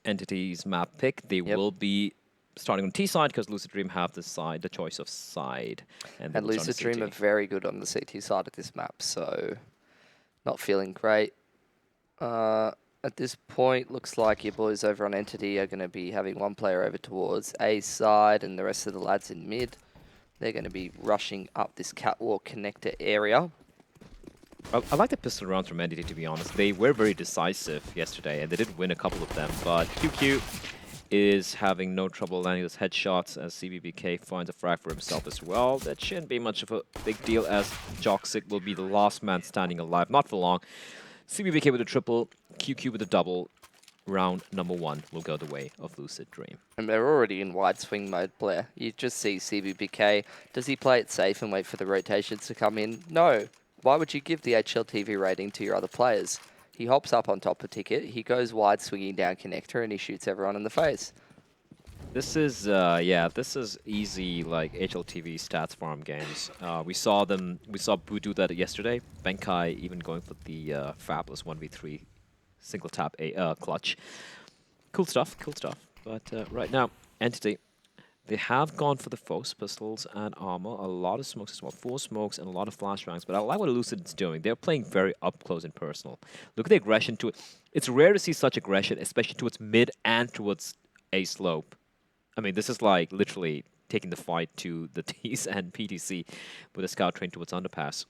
Entity's map pick. They will be starting on T side because Lucid Dream have the choice of side. And they will start on Lucid Dream are CT. very good on the CT side of this map, so not feeling great. At this point, looks like your boys over on Entity are going to be having one player over towards A side and the rest of the lads in mid. They're going to be rushing up this catwalk connector area. I like the pistol rounds from Entity, to be honest. They were very decisive yesterday, and they did win a couple of them. But QQ is having no trouble landing those headshots as CBBK finds a frag for himself as well. That shouldn't be much of a big deal as Joxic will be the last man standing alive. Not for long. CBBK with a triple, QQ with a double. Round number 1 will go the way of Lucid Dream. And they're already in wide swing mode, Blair. You just see CBBK. Does he play it safe and wait for the rotations to come in? No. Why would you give the HLTV rating to your other players? He hops up on top of Ticket, he goes wide swinging down connector, and he shoots everyone in the face. This is, this is easy, like, HLTV stats farm games. We saw Boo do that yesterday. Benkai even going for the Fabulous 1v3 single tap clutch. Cool stuff. But right now, Entity, they have gone for the Force pistols and armor. A lot of smokes as well. 4 smokes and a lot of flashbangs. But I like what Lucid's doing. They're playing very up close and personal. Look at the aggression to it. It's rare to see such aggression, especially towards mid and towards A slope. I mean, this is like literally taking the fight to the T's and PTC with a scout train towards underpass.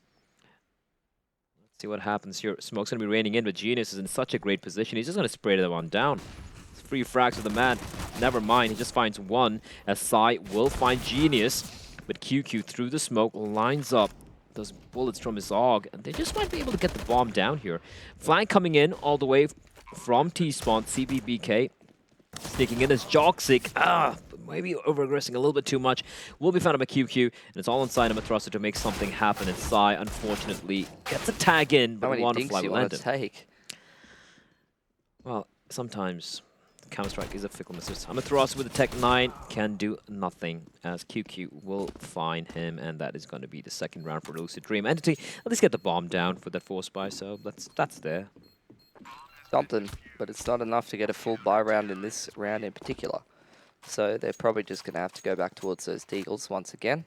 See what happens here. Smoke's going to be raining in, but Genius is in such a great position. He's just going to spray the one down. It's free frags of the man. Never mind, he just finds one. As Sai will find Genius, but QQ through the smoke lines up those bullets from his AUG, and they just might be able to get the bomb down here. Flank coming in all the way from T-spawn, CBBK. Sneaking in as Joxic. Maybe over-aggressing a little bit too much. Will be found by QQ, and it's all inside of Matrosa to make something happen. And Sai, unfortunately, gets a tag in, but the Wonderfly will end it. Well, sometimes Counter-Strike is a fickle mistress. Amaterasu with the Tech 9 can do nothing, as QQ will find him, and that is going to be the second round for Lucid Dream. Entity, at least get the bomb down for that force buy, so that's there. Something, but it's not enough to get a full buy round in this round in particular. So they're probably just going to have to go back towards those Deagles once again.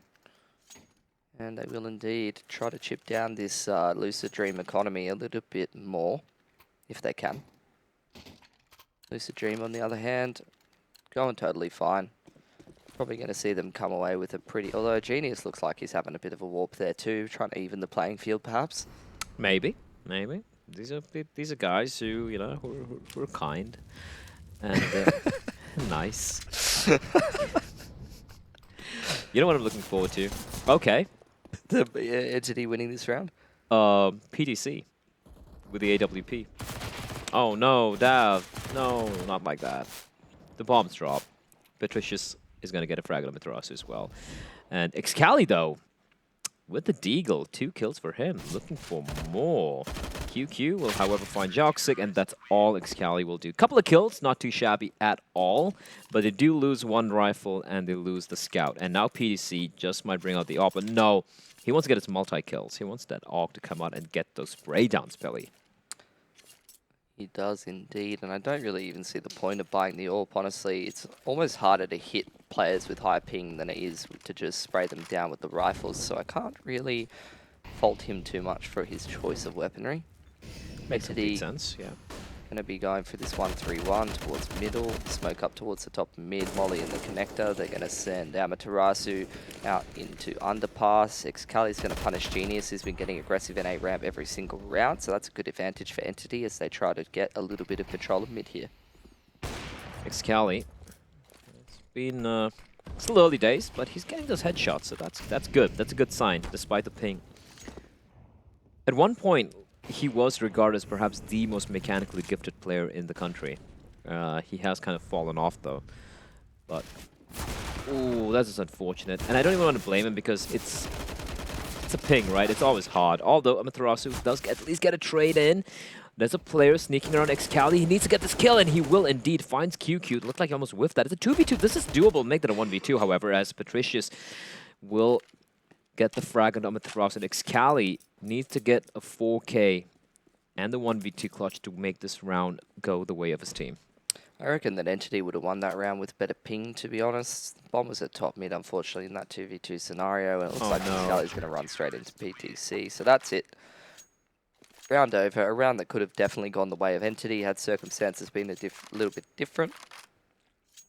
And they will indeed try to chip down this Lucid Dream economy a little bit more, if they can. Lucid Dream, on the other hand, going totally fine. Probably going to see them come away with a pretty... Although Genius looks like he's having a bit of a warp there too, trying to even the playing field perhaps. Maybe. These are guys who, you know, who are kind and nice. You know what I'm looking forward to? Okay. The Entity winning this round? PTC with the AWP. Oh no, Dav. No, not like that. The bombs drop. Patricius is going to get a frag on Matrasu as well. And Excali, though, with the Deagle, 2 kills for him. Looking for more. QQ will, however, find Joxic, and that's all Excali will do. Couple of kills, not too shabby at all, but they do lose 1 rifle, and they lose the scout. And now PDC just might bring out the AWP, but no, he wants to get his multi-kills. He wants that AWP to come out and get those spray downs, Billy. He does indeed, and I don't really even see the point of buying the AWP, honestly. It's almost harder to hit players with high ping than it is to just spray them down with the rifles, so I can't really fault him too much for his choice of weaponry. Makes complete sense, yeah. Going to be going for this 1-3-1 towards middle, smoke up towards the top mid, Molly in the connector. They're going to send Amaterasu out into underpass. Excali's going to punish Genius, who's been getting aggressive in A ramp every single round, so that's a good advantage for Entity as they try to get a little bit of control of mid here. Excali, it's been still early days, but he's getting those headshots, so that's good. That's a good sign, despite the ping. At one point, he was regarded as perhaps the most mechanically gifted player in the country. He has kind of fallen off, though. But, ooh, that's just unfortunate. And I don't even want to blame him because it's a ping, right? It's always hard. Although Amaterasu does at least get a trade in. There's a player sneaking around Excali. He needs to get this kill, and he will indeed. Finds QQ. Looked like he almost whiffed that. It's a 2v2. This is doable. Make that a 1v2, however, as Patricius will get the frag on Amaterasu. And Excali needs to get a 4K and the 1v2 clutch to make this round go the way of his team. I reckon that Entity would have won that round with better ping, to be honest. Bomb was at top mid, unfortunately, in that 2v2 scenario, and it looks Oh like no. Scully's going to run straight into PTC. So that's it. Round over. A round that could have definitely gone the way of Entity had circumstances been a little bit different.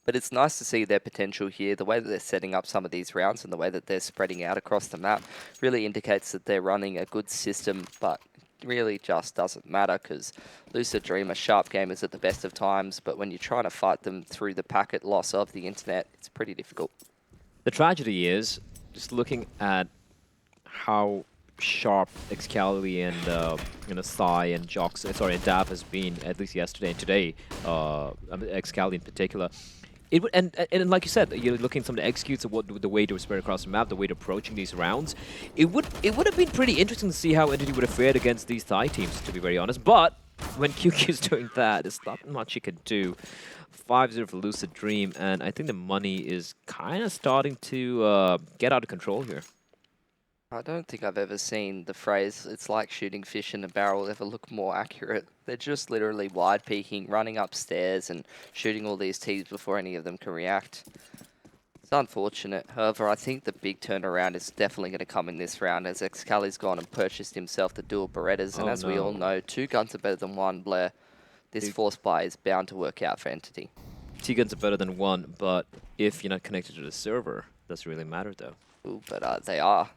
But it's nice to see their potential here. The way that they're setting up some of these rounds and the way that they're spreading out across the map really indicates that they're running a good system, but really just doesn't matter because Lucid Dream are sharp gamers at the best of times, but when you're trying to fight them through the packet loss of the internet, it's pretty difficult. The tragedy is, just looking at how sharp Excalibur and Sai and Jox, sorry, and Dav has been, at least yesterday and today, Excalibur in particular. It would, and like you said, you're looking at some of the executes of what the way to spread across the map, the way to approaching these rounds. It would have been pretty interesting to see how Entity would have fared against these Thai teams, to be very honest. But when QQ is doing that, there's not much you can do. 5-0 for Lucid Dream, and I think the money is kind of starting to get out of control here. I don't think I've ever seen the phrase, it's like shooting fish in a barrel, ever look more accurate. They're just literally wide peeking, running upstairs and shooting all these teams before any of them can react. It's unfortunate. However, I think the big turnaround is definitely going to come in this round as Excali's gone and purchased himself the dual Berettas. And as we all know, 2 guns are better than 1, Blair. This force buy is bound to work out for Entity. 2 guns are better than 1, but if you're not connected to the server, doesn't really matter though. Ooh, but they are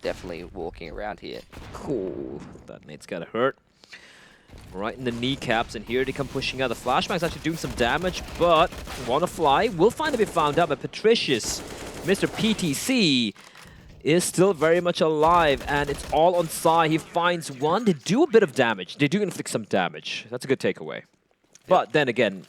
definitely walking around here. Cool. That nate's gotta hurt. Right in the kneecaps, and here they come pushing out. The flashbang's actually doing some damage, but Wanna Fly will finally be found out, but Patricius, Mr. PTC, is still very much alive, and it's all on Sai. He finds one. They do a bit of damage. They do inflict some damage. That's a good takeaway. But then again,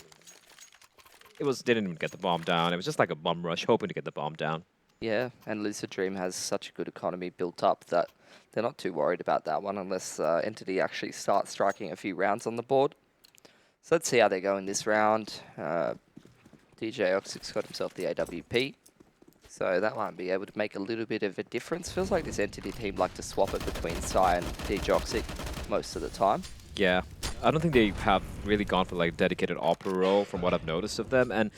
they didn't even get the bomb down. It was just like a bum rush, hoping to get the bomb down. Yeah, and Lucid Dream has such a good economy built up that they're not too worried about that one unless Entity actually starts striking a few rounds on the board. So let's see how they go in this round. DJ Oxyx got himself the AWP, so that might be able to make a little bit of a difference. Feels like this Entity team like to swap it between Sai and DJ Oxyx most of the time. Yeah, I don't think they have really gone for like dedicated opera role from what I've noticed of them. And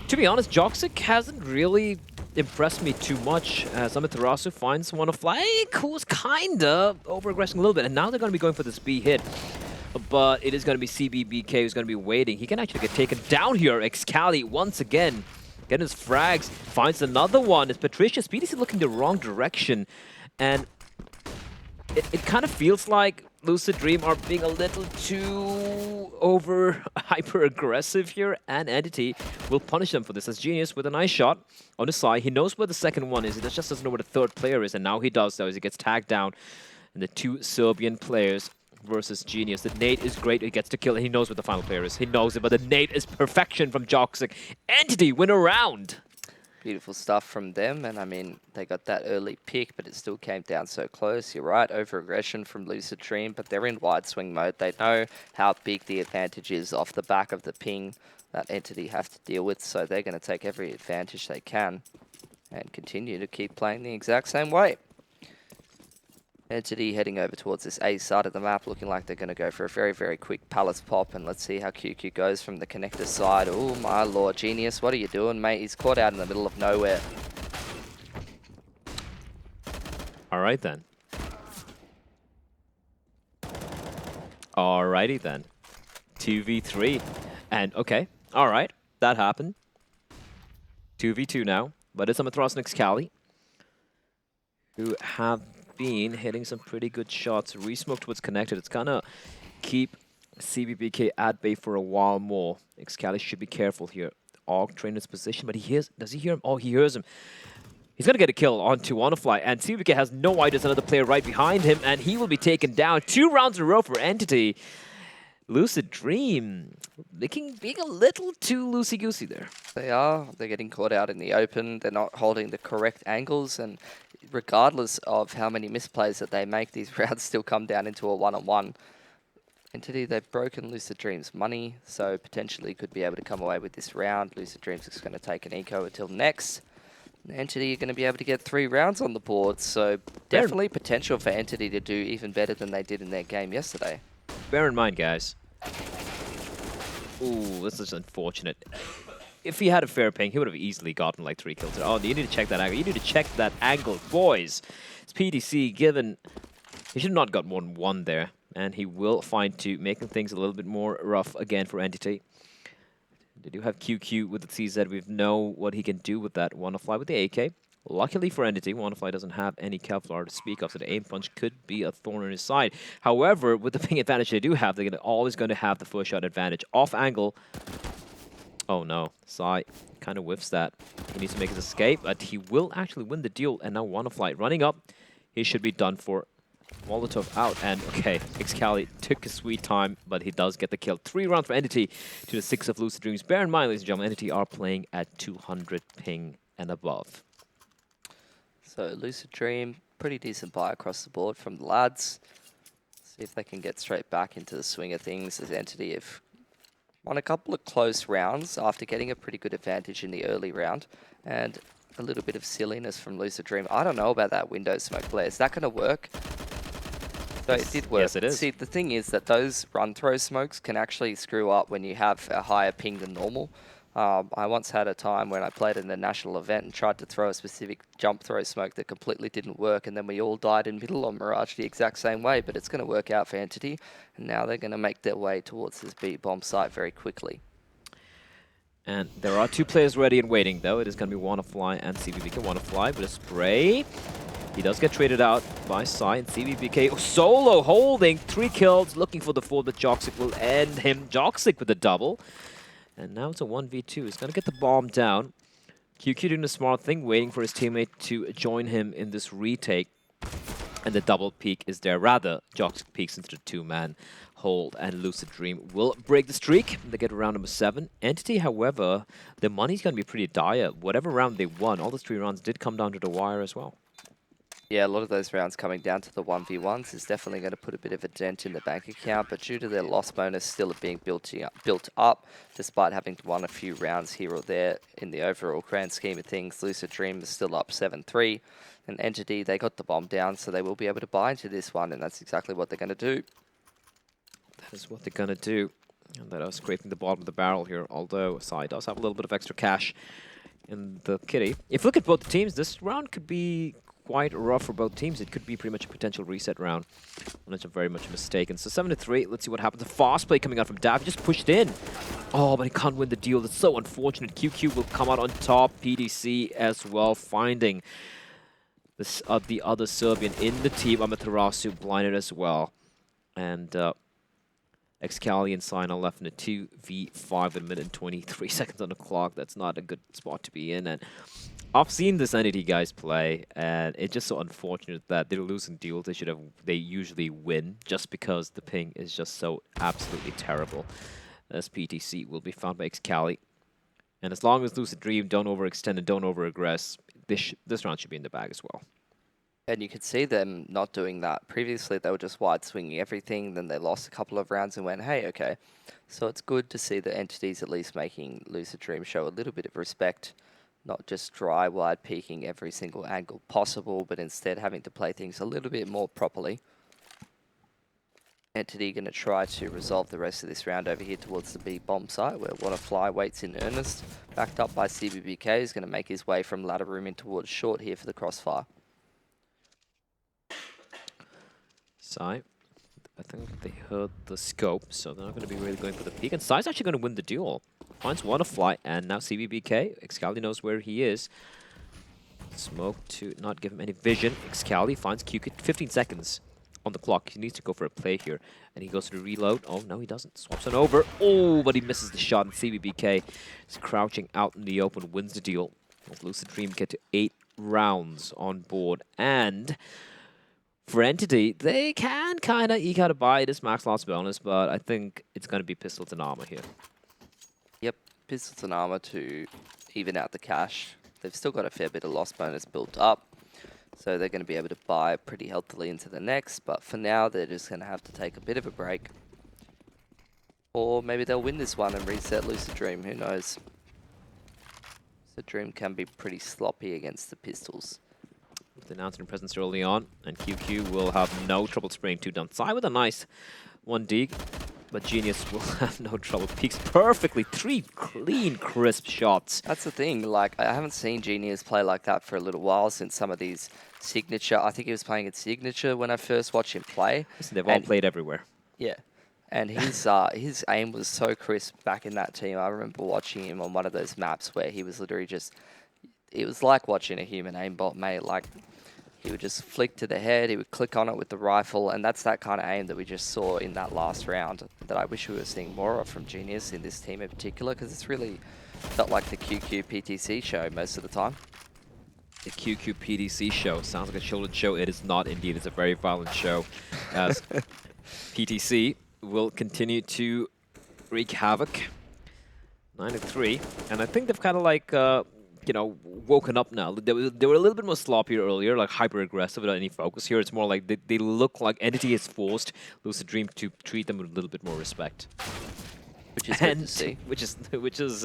to be honest, Joxic hasn't really impressed me too much. Amaterasu finds Wanna Fly, who's kinda over-aggressing a little bit, and now they're gonna be going for this B hit. But it is gonna be CBBK who's gonna be waiting. He can actually get taken down here. Excali once again getting his frags, finds another one. It's Patricia. Speedy's looking the wrong direction, and it kind of feels like Lucid Dream are being a little too hyper aggressive here, and Entity will punish them for this. As Genius with a nice shot on his side. He knows where the second one is. He just doesn't know where the third player is, and now he does, though, as he gets tagged down. And the 2 Serbian players versus Genius. The nade is great. He gets to kill, and he knows where the final player is. He knows it, but the nade is perfection from Joxic. Entity win a round. Beautiful stuff from them, and I mean, they got that early pick, but it still came down so close. You're right, over-aggression from Lucid Dream, but they're in wide swing mode. They know how big the advantage is off the back of the ping that Entity have to deal with, so they're going to take every advantage they can and continue to keep playing the exact same way. Entity heading over towards this A side of the map, looking like they're going to go for a very, very quick palace pop, and let's see how QQ goes from the connector side. Oh my lord, Genius, what are you doing, mate? He's caught out in the middle of nowhere. All right then. Alrighty then. 2v3. And okay, all right, that happened. 2v2 now, but it's Amaterasu and Excali, who have been hitting some pretty good shots. Resmoked what's connected. It's gonna keep CBBK at bay for a while more. Excali should be careful here. Og trained his position, but he hears. Does he hear him? Oh, he hears him. He's gonna get a kill onto Wannafly, and CBBK has no idea there's another player right behind him, and he will be taken down. 2 rounds in a row for Entity. Lucid Dream being a little too loosey-goosey there. They are. They're getting caught out in the open. They're not holding the correct angles, and regardless of how many misplays that they make, these rounds still come down into a one-on-one. Entity, they've broken Lucid Dream's money, so potentially could be able to come away with this round. Lucid Dream's just going to take an eco until next. Entity are going to be able to get 3 rounds on the board, so definitely potential for Entity to do even better than they did in their game yesterday. Bear in mind, guys, Ooh, this is unfortunate. If he had a fair ping, he would have easily gotten like 3 kills. Oh, you need to check that angle. You need to check that angle, boys. It's PDC given. He should have not got more than 1 there. And he will find 2, making things a little bit more rough again for Entity. They do have QQ with the CZ. We know what he can do with that. Wannafly with the AK. Luckily for Entity, Wannafly doesn't have any Kevlar to speak of, so the aim punch could be a thorn in his side. However, with the ping advantage they do have, they're always going to have the first shot advantage. Off angle. Oh no, Sai kind of whiffs that. He needs to make his escape, but he will actually win the duel. And now Wannafly running up. He should be done for. Molotov out, and okay, Excali took a sweet time, but he does get the kill. 3 rounds for Entity to the 6 of Lucid Dreams. Bear in mind, ladies and gentlemen, Entity are playing at 200 ping and above. So Lucid Dream, pretty decent buy across the board from the lads. See if they can get straight back into the swing of things as Entity have won a couple of close rounds after getting a pretty good advantage in the early round. And a little bit of silliness from Lucid Dream. I don't know about that window smoke, Blair. Is that going to work? So it did work. Yes, it is. See, the thing is that those run throw smokes can actually screw up when you have a higher ping than normal. I once had a time when I played in a national event and tried to throw a specific jump throw smoke that completely didn't work, and then we all died in middle on Mirage the exact same way, but it's going to work out for Entity, and now they're going to make their way towards this B bomb site very quickly. And there are 2 players ready and waiting, though. It is going to be Wannafly and CBBK. Wannafly with a spray. He does get traded out by Sai, and CBBK solo holding 3 kills, looking for the 4, but Joxic will end him. Joxic with a double. And now it's a 1v2. He's going to get the bomb down. QQ doing the smart thing, waiting for his teammate to join him in this retake. And the double peek is there. Rather, Joxic peeks into the 2-man hold, and Lucid Dream will break the streak. They get round number 7. Entity, however, the money's going to be pretty dire. Whatever round they won, all the 3 rounds did come down to the wire as well. Yeah, a lot of those rounds coming down to the 1v1s is definitely going to put a bit of a dent in the bank account, but due to their loss bonus still being built up, despite having won a few rounds here or there in the overall grand scheme of things, Lucid Dream is still up 7-3, and Entity, they got the bomb down, so they will be able to buy into this one, and that's exactly what they're going to do. That is what they're going to do. And that is scraping the bottom of the barrel here, although Sai does have a little bit of extra cash in the kitty. If you look at both the teams, this round could be quite rough for both teams. It could be pretty much a potential reset round, unless I'm very much mistaken. So 7-3, let's see what happens. A fast play coming out from Dav, he just pushed in. Oh, but he can't win the deal. That's so unfortunate. QQ will come out on top. PDC as well, finding this, the other Serbian in the team. Amaterasu blinded as well. And Excali and Sign are left in a 2v5 with a minute and 23 seconds on the clock. That's not a good spot to be in. And I've seen this Entity guys play, and it's just so unfortunate that they're losing duels. They usually win just because the ping is just so absolutely terrible. As PTC will be found by Excali. And as long as Lucid Dream don't overextend and don't overaggress, this round should be in the bag as well. And you could see them not doing that. Previously, they were just wide swinging everything. Then they lost a couple of rounds and went, hey, okay. So it's good to see the Entities at least making Lucid Dream show a little bit of respect. Not just dry wide peeking every single angle possible, but instead having to play things a little bit more properly. Entity going to try to resolve the rest of this round over here towards the B bomb site, where Wannafly waits in earnest. Backed up by CBBK, is going to make his way from ladder room in towards short here for the crossfire. Sai, I think they heard the scope, so they're not going to be really going for the peek. And Sai's actually going to win the duel. Finds Wannafly, and now CBBK. Excali knows where he is. Smoke to not give him any vision. Excali finds QQ. 15 seconds on the clock. He needs to go for a play here. And he goes to reload. Oh, no, he doesn't. Swaps on over. Oh, but he misses the shot. And CBBK is crouching out in the open, wins the deal. As Lucid Dream get to 8 rounds on board. And for Entity, they can kind of eke out a buy this max loss bonus, but I think it's going to be pistols and armor here. Yep, pistols and armor to even out the cash. They've still got a fair bit of loss bonus built up, so they're going to be able to buy pretty healthily into the next, but for now they're just going to have to take a bit of a break. Or maybe they'll win this one and reset Lucid Dream, who knows. Lucid Dream can be pretty sloppy against the pistols. The announcement presence early on, and QQ will have no trouble spraying 2 down. Sai with a nice 1 dig. But Genius will have no trouble. Peeks perfectly. 3 clean, crisp shots. That's the thing. Like, I haven't seen Genius play like that for a little while since some of these signature. I think he was playing at signature when I first watched him play. Listen, they've all played everywhere. Yeah. And his aim was so crisp back in that team. I remember watching him on one of those maps where he was literally just, it was like watching a human aimbot, mate. Like, he would just flick to the head, he would click on it with the rifle, and that's that kind of aim that we just saw in that last round that I wish we were seeing more of from Genius in this team in particular, because it's really felt like the QQ PTC show most of the time. The QQ PTC show sounds like a children's show. It is not indeed. It's a very violent show, as PTC will continue to wreak havoc. 9-3, and I think they've kind of like you know, woken up now. They were a little bit more sloppier earlier, like hyper aggressive without any focus. Here it's more like they look like Entity has forced Lucid Dream to treat them with a little bit more respect. Which is good to see. Which is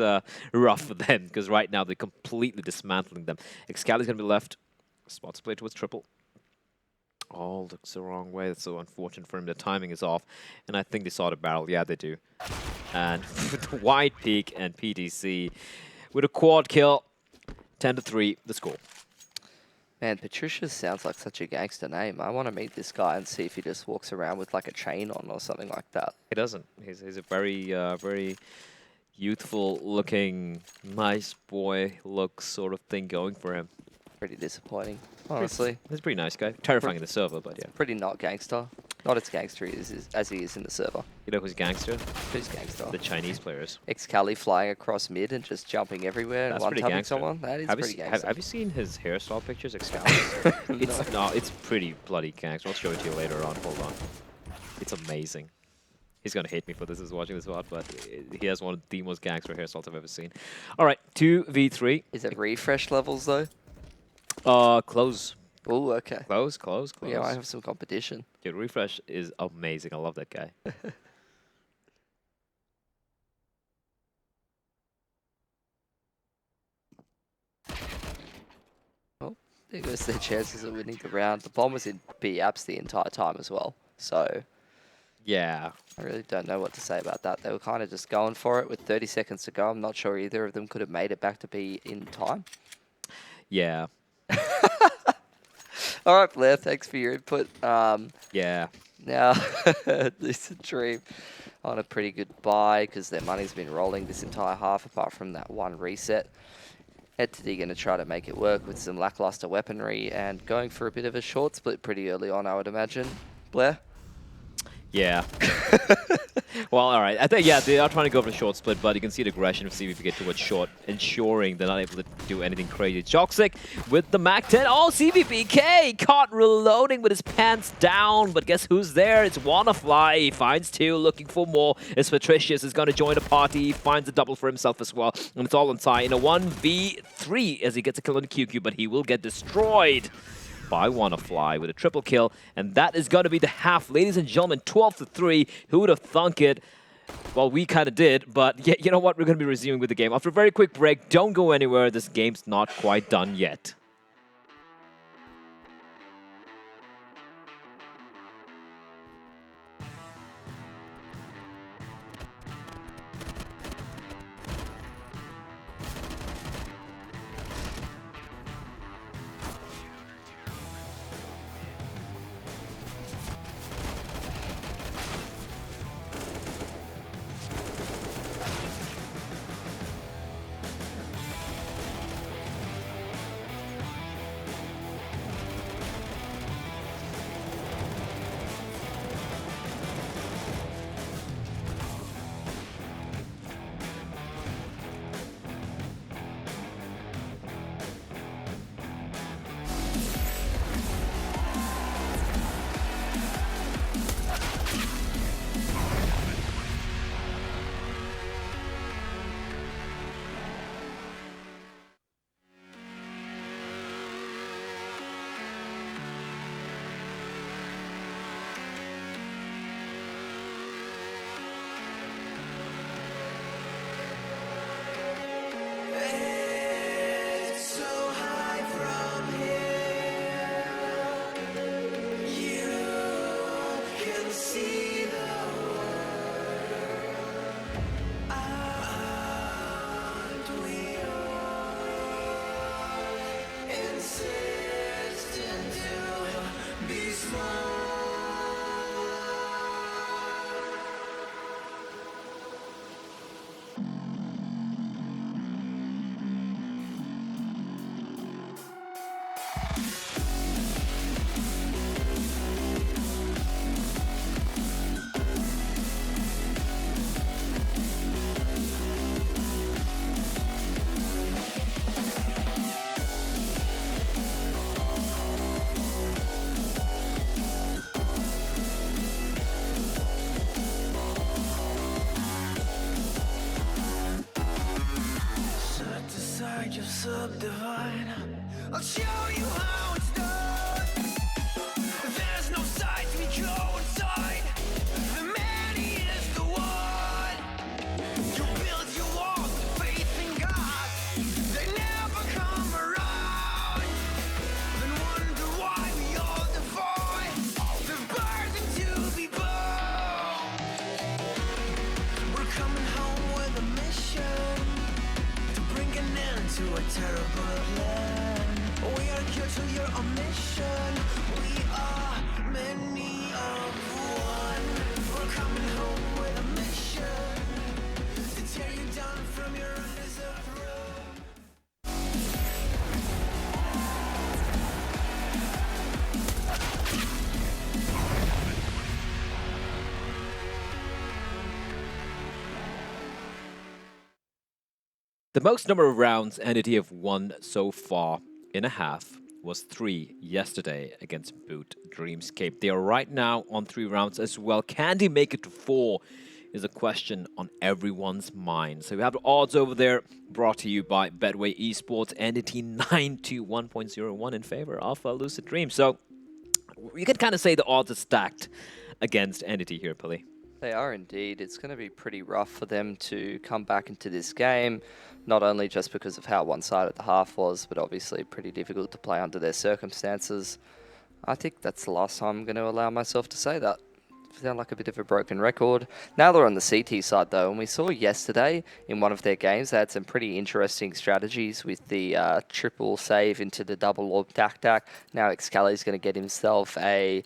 rough for them, because right now they're completely dismantling them. Excali's going to be left. Spots play towards triple. Oh, looks the wrong way. That's so unfortunate for him. The timing is off. And I think they saw the barrel. Yeah, they do. And with the wide peak and PTC with a quad kill. 10-3, the score. Man, Patricia sounds like such a gangster name. I want to meet this guy and see if he just walks around with like a chain on or something like that. He doesn't. He's a very, very youthful-looking, nice boy look sort of thing going for him. Pretty disappointing, honestly. He's a pretty nice guy. Terrifying in the server, but yeah. Pretty not gangster. Not as gangster as he is in the server. You know who's gangster? Who's gangster? The Chinese players. Excali flying across mid and just jumping everywhere and one-tapping someone. That is pretty gangster. Have you seen his hairstyle pictures, Excali? No, it's pretty bloody gangster. I'll show it to you later on. Hold on. It's amazing. He's going to hate me for this as watching this VOD, but he has one of the most gangster hairstyles I've ever seen. All right, 2v3. Is it refresh levels, though? Close. Oh, okay. Close. Yeah, I have some competition. Dude, Refresh is amazing. I love that guy. Well, there goes their chances of winning the round. The bomb was in B apps the entire time as well, so yeah. I really don't know what to say about that. They were kind of just going for it with 30 seconds to go. I'm not sure either of them could have made it back to B in time. Yeah. All right, Blair, thanks for your input. Yeah. Now, Lucid Dream on a pretty good buy because their money's been rolling this entire half apart from that one reset. Entity going to try to make it work with some lackluster weaponry and going for a bit of a short split pretty early on, I would imagine. Blair? Yeah. Well, all right. I think, yeah, they are trying to go for a short split, but you can see the aggression of CVP get towards short, ensuring they're not able to do anything crazy. Joxic with the MAC-10. Oh, CVPK caught reloading with his pants down, but guess who's there? It's WannaFly. He finds 2, looking for more. As Patricius is going to join the party. He finds a double for himself as well, and it's all inside in a 1v3 as he gets a kill on the QQ, but he will get destroyed by WannaFly with a triple kill, and that is going to be the half. Ladies and gentlemen, 12-3. Who would have thunk it? Well, we kind of did, but yeah, you know what? We're going to be resuming with the game. After a very quick break, don't go anywhere. This game's not quite done yet. I just subdivide. I'll show you how it's done. There's no sight, we go inside. The man, he is the one. You build your walls with faith in God. They never come around. Then wonder why we all divide. The burden to be borne. We're coming home with a mission to bring an end to a terrible land. We are here to your mission. We are many of one. We're coming home with a mission to tear you down from your undeserved throne. The most number of rounds Entity have won so far in a half was 3 yesterday against Boot Dreamscape. They are right now on 3 rounds as well. Can they make it to 4 is a question on everyone's mind. So we have the odds over there brought to you by Betway Esports. Entity 9 to 1.01 in favor of Lucid Dream. So you can kind of say the odds are stacked against Entity here, Pili. They are indeed. It's going to be pretty rough for them to come back into this game, not only just because of how one-sided the half was, but obviously pretty difficult to play under their circumstances. I think that's the last time I'm going to allow myself to say that. Sound like a bit of a broken record. Now they're on the CT side though, and we saw yesterday in one of their games they had some pretty interesting strategies with the triple save into the double orb tac-tac. Now Excali's going to get himself a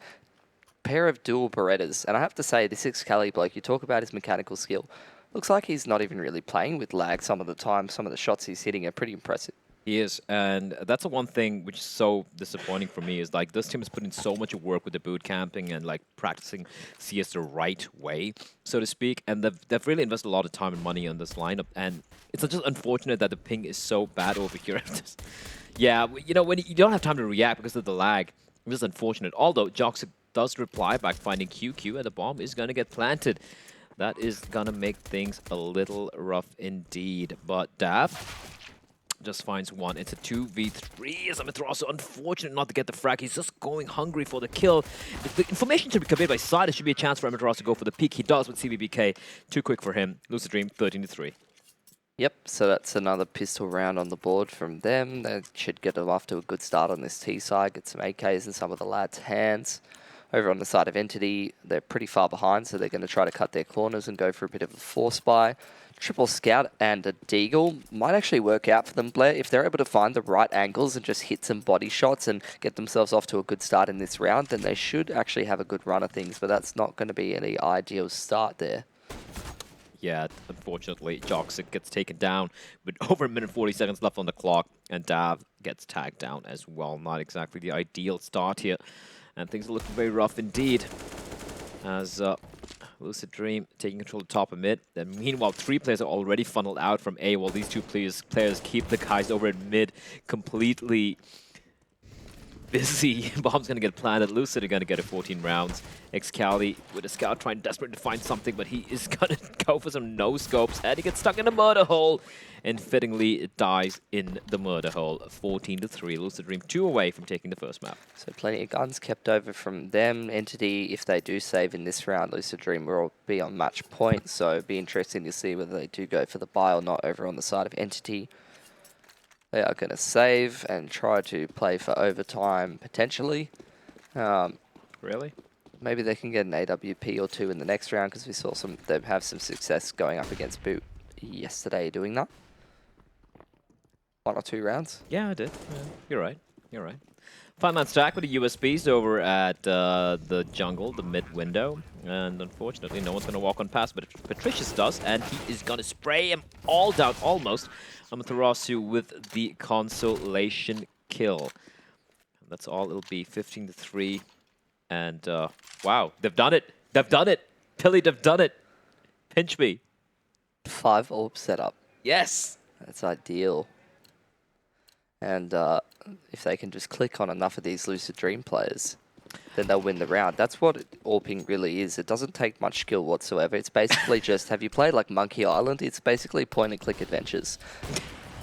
pair of dual Berettas, and I have to say this Excali bloke, you talk about his mechanical skill, looks like he's not even really playing with lag some of the time. Some of the shots he's hitting are pretty impressive. He is, and that's the one thing which is so disappointing for me is like this team has put in so much work with the boot camping and like practicing CS the right way, so to speak, and they've really invested a lot of time and money on this lineup, and it's just unfortunate that the ping is so bad over here. Yeah, you know, when you don't have time to react because of the lag, it's just unfortunate. Although Jox does reply back, finding QQ, and the bomb is going to get planted. That is going to make things a little rough indeed, but Dav just finds one. It's a 2v3 as Amaterasu, unfortunate not to get the frag. He's just going hungry for the kill. If the information should be conveyed by side, it should be a chance for Amaterasu to go for the peak. He does with CBBK. Too quick for him. Lucid Dream, 13-3. Yep, so that's another pistol round on the board from them. They should get them off to a good start on this T side, get some AKs in some of the lads' hands. Over on the side of Entity, they're pretty far behind, so they're going to try to cut their corners and go for a bit of a force buy. Triple Scout and a Deagle might actually work out for them, Blair. If they're able to find the right angles and just hit some body shots and get themselves off to a good start in this round, then they should actually have a good run of things, but that's not going to be any ideal start there. Yeah, unfortunately, Joxic gets taken down with over a minute 40 seconds left on the clock, and Dav gets tagged down as well. Not exactly the ideal start here, and things are looking very rough indeed as Lucid Dream taking control of top of mid. Then meanwhile, 3 players are already funneled out from A, while these 2 players keep the guys over at mid completely busy. Bomb's going to get planted. Lucid are going to get it 14 rounds. Excali with a scout trying desperate to find something, but he is going to go for some no-scopes, and he gets stuck in the murder hole, and fittingly it dies in the murder hole. 14-3. Lucid Dream 2 away from taking the first map. So plenty of guns kept over from them. Entity, if they do save in this round, Lucid Dream will be on match point, so it'd be interesting to see whether they do go for the buy or not over on the side of Entity. They are going to save and try to play for overtime, potentially. Really? Maybe they can get an AWP or 2 in the next round, because we saw them have some success going up against Boot yesterday doing that. 1 or 2 rounds. Yeah, I did. Yeah, you're right. You're right. 5-man stack with the USBs over at the jungle, the mid window. And unfortunately, no one's going to walk on past, but Patricius does, and he is going to spray him all down, almost. Amaterasu with the consolation kill. That's all it'll be, 15-3. And, wow, they've done it. They've done it. Pili, they've done it. Pinch me. 5 orb setup. Yes. That's ideal. And if they can just click on enough of these Lucid Dream players, then they'll win the round. That's what AWPing really is. It doesn't take much skill whatsoever. It's basically just, have you played like Monkey Island? It's basically point-and-click adventures.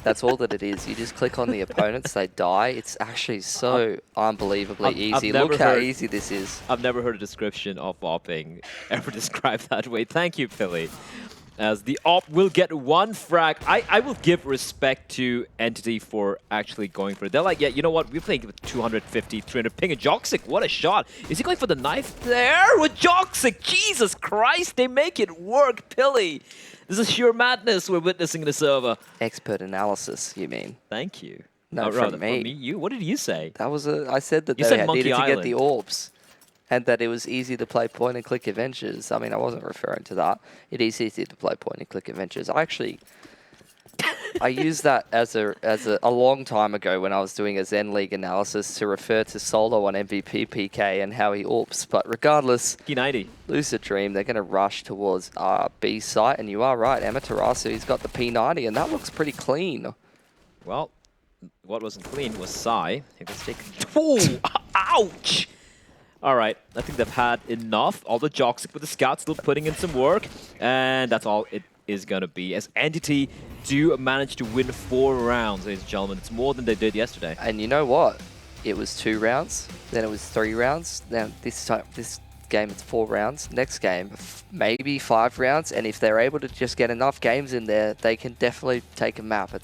That's all that it is. You just click on the opponents, they die. It's actually so unbelievably I've easy. never Look how heard- easy this is. I've never heard a description of opping ever described that way. Thank you, Philly. As the op will get one frag. I will give respect to Entity for actually going for it. They're like, yeah, you know what? We're playing with 250, 300 ping. And Joxic, what a shot. Is he going for the knife there with Joxic? Jesus Christ, they make it work, Philly. This is sheer madness we're witnessing in the server. Expert analysis, you mean? Thank you. No, Oh, from rather, me. You? What did you say? That was I said that You they said needed Monkey to get the Island. orbs. And that it was easy to play point and click adventures. I mean, I wasn't referring to that. It is easy to play point and click adventures. I used that as a long time ago when I was doing a Zen League analysis to refer to Solo on MVP PK and how he AWPs. But regardless, P90. Lucid Dream, they're going to rush towards B site. And you are right, Amaterasu, he's got the P90 and that looks pretty clean. Well, what wasn't clean was Psy. He was taken. Oh, ouch! All right, I think they've had enough. All the Joxic with the Scout still putting in some work. And that's all it is going to be. As Entity do manage to win 4 rounds, ladies and gentlemen. It's more than they did yesterday. And you know what? It was 2 rounds, then it was 3 rounds. Now this game it's 4 rounds. Next game, maybe 5 rounds. And if they're able to just get enough games in there, they can definitely take a map at